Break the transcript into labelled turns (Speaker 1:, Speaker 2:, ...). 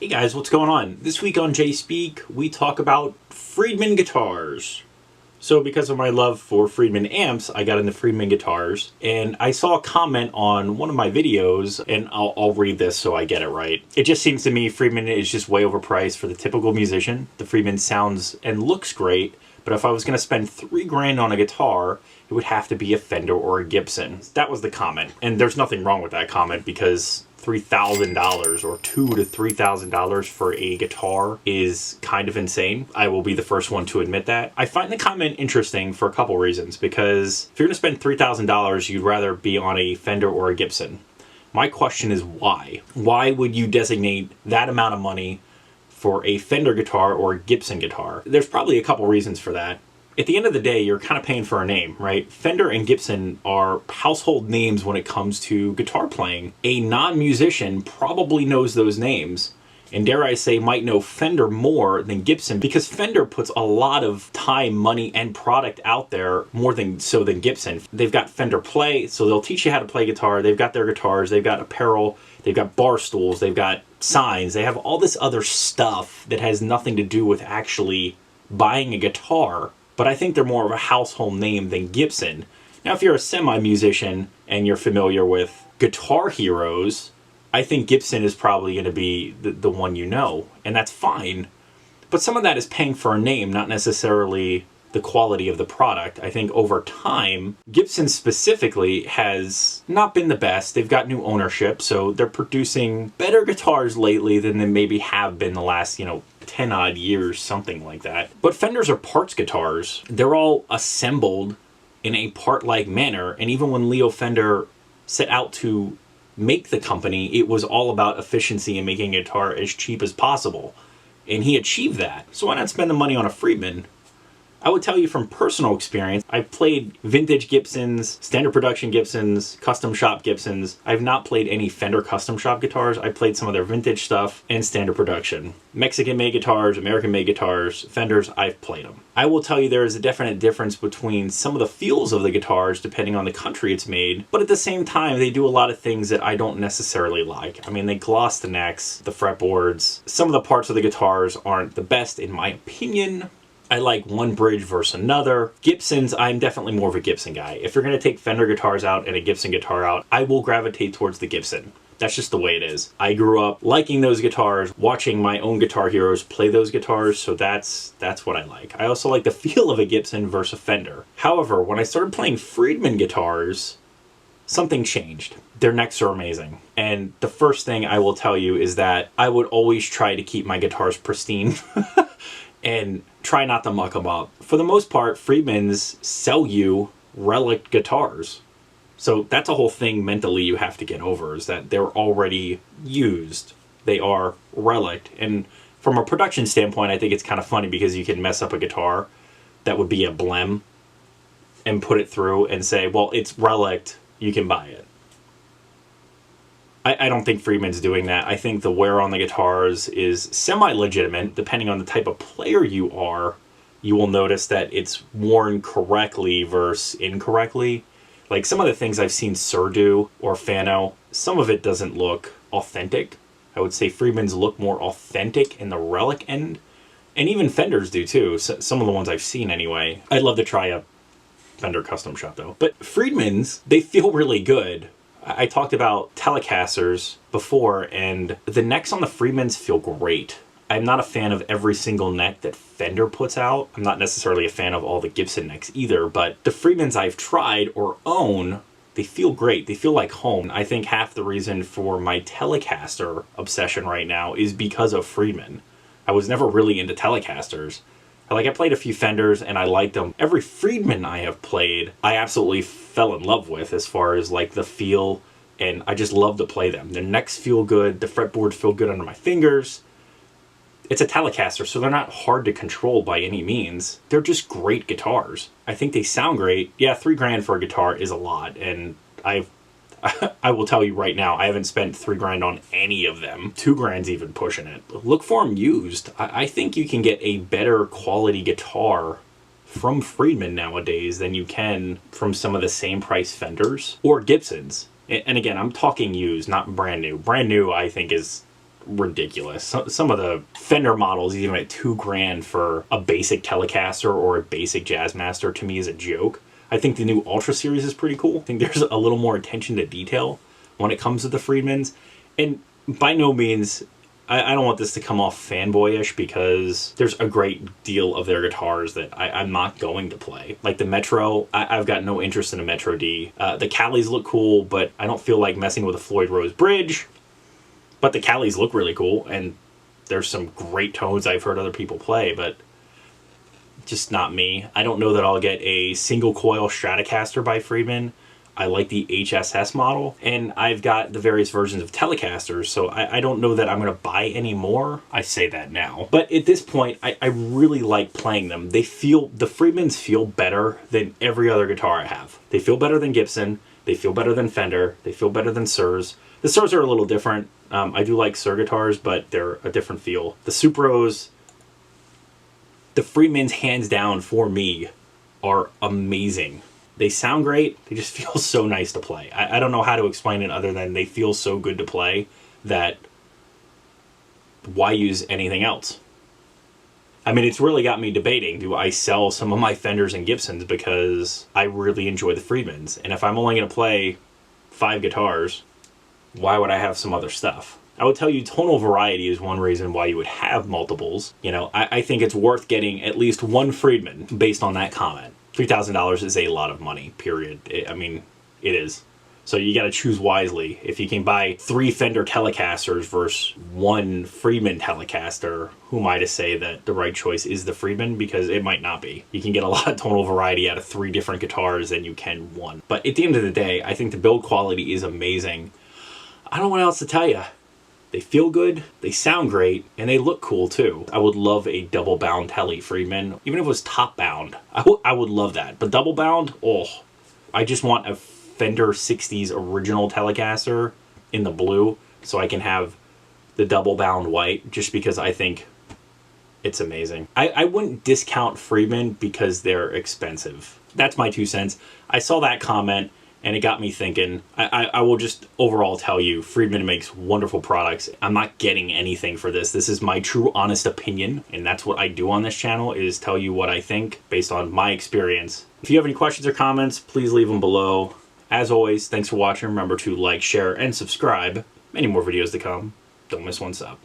Speaker 1: Hey guys, what's going on? This week on Jay Speak, we talk about Friedman guitars. So because of my love for Friedman amps, I got into Friedman guitars, and I saw a comment on one of my videos, and I'll read this so I get it right. It just seems to me Friedman is just way overpriced for the typical musician. The Friedman sounds and looks great, but if I was going to spend $3,000 on a guitar, it would have to be a Fender or a Gibson. That was the comment, and there's nothing wrong with that comment because $3,000 or $2,000 to $3,000 for a guitar is kind of insane. I will be the first one to admit that. I find the comment interesting for a couple reasons, because if you're going to spend $3,000, you'd rather be on a Fender or a Gibson. My question is why? Why would you designate that amount of money for a Fender guitar or a Gibson guitar? There's probably a couple reasons for that. At the end of the day, you're kind of paying for a name, right? Fender and Gibson are household names when it comes to guitar playing. A non-musician probably knows those names, and dare I say might know Fender more than Gibson, because Fender puts a lot of time, money, and product out there more than Gibson. They've got Fender Play, so they'll teach you how to play guitar. They've got their guitars, they've got apparel, they've got bar stools, they've got signs, they have all this other stuff that has nothing to do with actually buying a guitar. But I think they're more of a household name than Gibson. Now, if you're a semi-musician and you're familiar with guitar heroes, I think Gibson is probably going to be the one you know, and that's fine. But some of that is paying for a name, not necessarily the quality of the product. I think over time, Gibson specifically has not been the best. They've got new ownership, so they're producing better guitars lately than they maybe have been the last, 10 odd years, something like that. But Fenders are parts guitars. They're all assembled in a part-like manner, and even when Leo Fender set out to make the company, it was all about efficiency and making a guitar as cheap as possible. And he achieved that. So why not spend the money on a Friedman? I would tell you from personal experience, I've played vintage Gibsons, standard production Gibsons, custom shop Gibsons. I've not played any Fender custom shop guitars. I played some of their vintage stuff and standard production. Mexican-made guitars, American-made guitars, Fenders, I've played them. I will tell you there is a definite difference between some of the feels of the guitars depending on the country it's made, but at the same time, they do a lot of things that I don't necessarily like. I mean, they gloss the necks, the fretboards. Some of the parts of the guitars aren't the best in my opinion. I like one bridge versus another. Gibsons, I'm definitely more of a Gibson guy. If you're going to take Fender guitars out and a Gibson guitar out, I will gravitate towards the Gibson. That's just the way it is. I grew up liking those guitars, watching my own guitar heroes play those guitars, so that's what I like. I also like the feel of a Gibson versus a Fender. However, when I started playing Friedman guitars, something changed. Their necks are amazing. And the first thing I will tell you is that I would always try to keep my guitars pristine and try not to muck them up. For the most part, Friedmans sell you relic guitars. So that's a whole thing mentally you have to get over, is that they're already used. They are relic. And from a production standpoint, I think it's kind of funny because you can mess up a guitar that would be a blem and put it through and say, well, it's relic, you can buy it. I don't think Friedman's doing that. I think the wear on the guitars is semi-legitimate. Depending on the type of player you are, you will notice that it's worn correctly versus incorrectly. Like some of the things I've seen Sir do or Fano, some of it doesn't look authentic. I would say Friedman's look more authentic in the relic end. And even Fenders do too, so some of the ones I've seen anyway. I'd love to try a Fender custom shop though. But Friedman's, they feel really good. I talked about Telecasters before, and the necks on the Friedmans feel great. I'm not a fan of every single neck that Fender puts out. I'm not necessarily a fan of all the Gibson necks either, but the Friedmans I've tried or own, they feel great. They feel like home. I think half the reason for my Telecaster obsession right now is because of Friedman. I was never really into Telecasters. I played a few Fenders and I liked them. Every Friedman I have played, I absolutely fell in love with as far as like the feel, and I just love to play them. Their necks feel good, the fretboards feel good under my fingers. It's a Telecaster, so they're not hard to control by any means. They're just great guitars. I think they sound great. Yeah, $3,000 for a guitar is a lot, and I will tell you right now, I haven't spent $3,000 on any of them. $2,000's even pushing it. Look for them used. I think you can get a better quality guitar from Friedman nowadays than you can from some of the same price Fenders or Gibsons. And again, I'm talking used, not brand new. Brand new, I think, is ridiculous. Some of the Fender models, even at $2,000 for a basic Telecaster or a basic Jazzmaster, to me is a joke. I think the new Ultra Series is pretty cool. I think there's a little more attention to detail when it comes to the Friedmans. And by no means, I don't want this to come off fanboyish, because there's a great deal of their guitars that I'm not going to play. Like the Metro, I've got no interest in a Metro D. The Callies look cool, but I don't feel like messing with a Floyd Rose bridge. But the Callies look really cool, and there's some great tones I've heard other people play, but just not me. I don't know that I'll get a single coil Stratocaster by Friedman. I like the HSS model, and I've got the various versions of Telecasters, so I don't know that I'm going to buy any more. I say that now. But at this point, I really like playing them. The Friedmans feel better than every other guitar I have. They feel better than Gibson. They feel better than Fender. They feel better than Suhrs. The Suhrs are a little different. I do like Suhr guitars, but they're a different feel. The Supros, the Friedmans, hands down, for me, are amazing. They sound great. They just feel so nice to play. I don't know how to explain it other than they feel so good to play that why use anything else? I mean, it's really got me debating, do I sell some of my Fenders and Gibsons, because I really enjoy the Friedmans. And if I'm only going to play 5 guitars, why would I have some other stuff? I would tell you tonal variety is one reason why you would have multiples. You know, I think it's worth getting at least one Friedman based on that comment. $3,000 is a lot of money, period. I mean, it is. So you got to choose wisely. If you can buy 3 Fender Telecasters versus 1 Friedman Telecaster, who am I to say that the right choice is the Friedman? Because it might not be. You can get a lot of tonal variety out of 3 different guitars than you can 1. But at the end of the day, I think the build quality is amazing. I don't know what else to tell you. They feel good, they sound great, and they look cool too. I would love a double bound Tele Friedman. Even if it was top bound, I would love that. But double bound, oh, I just want a Fender 60s original Telecaster in the blue so I can have the double bound white, just because I think it's amazing. I wouldn't discount Friedman because they're expensive. That's my 2 cents. I saw that comment and it got me thinking. I will just overall tell you, Friedman makes wonderful products. I'm not getting anything for this. This is my true honest opinion, and that's what I do on this channel, is tell you what I think based on my experience. If you have any questions or comments, please leave them below. As always, thanks for watching. Remember to like, share, and subscribe. Many more videos to come. Don't miss one sub.